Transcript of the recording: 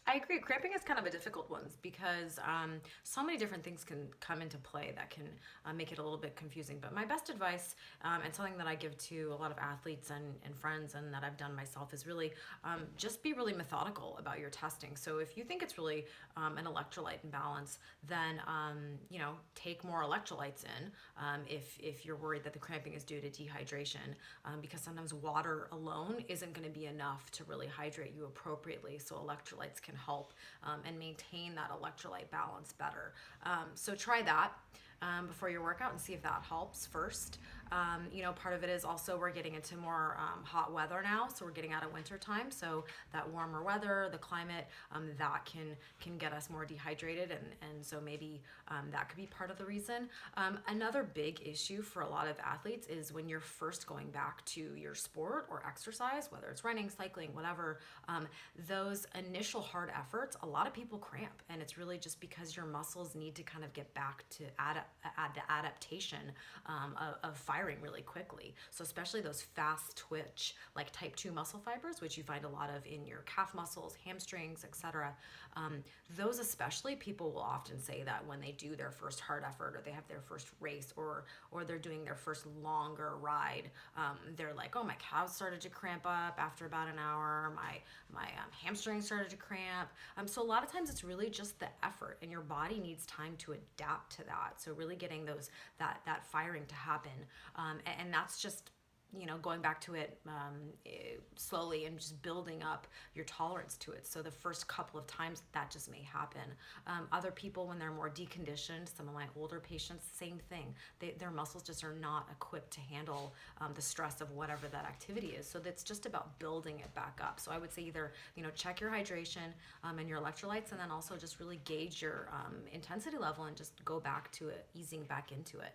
I agree. Cramping is kind of a difficult one because so many different things can come into play that can make it a little bit confusing. But my best advice, and something that I give to a lot of athletes and friends and that I've done myself, is really just be really methodical about your testing. So if you think it's really an electrolyte imbalance, then take more electrolytes in. If you're worried that the cramping is due to dehydration, because sometimes water alone isn't going to be enough to really hydrate you appropriately. So electrolytes can help and maintain that electrolyte balance better. So try that before your workout and see if that helps first. Part of it is also we're getting into more hot weather now, so we're getting out of winter time. So that warmer weather, the climate, that can get us more dehydrated, and so maybe that could be part of the reason. Another big issue for a lot of athletes is when you're first going back to your sport or exercise, whether it's running, cycling, whatever, those initial hard efforts, a lot of people cramp, and it's really just because your muscles need to kind of get back to the adaptation of firing really quickly. So especially those fast twitch, like type 2 muscle fibers, which you find a lot of in your calf muscles, hamstrings, etc. Those especially, people will often say that when they do their first hard effort, or they have their first race, or they're doing their first longer ride, they're like, oh, my calves started to cramp up after about an hour, my hamstrings started to cramp. So a lot of times it's really just the effort, and your body needs time to adapt to that. So really getting that firing to happen, and that's just going back to it slowly and just building up your tolerance to it. So the first couple of times that just may happen. Other people, when they're more deconditioned, some of my older patients, same thing. Their muscles just are not equipped to handle the stress of whatever that activity is. So that's just about building it back up. So I would say either check your hydration and your electrolytes, and then also just really gauge your intensity level and just go back to it, easing back into it.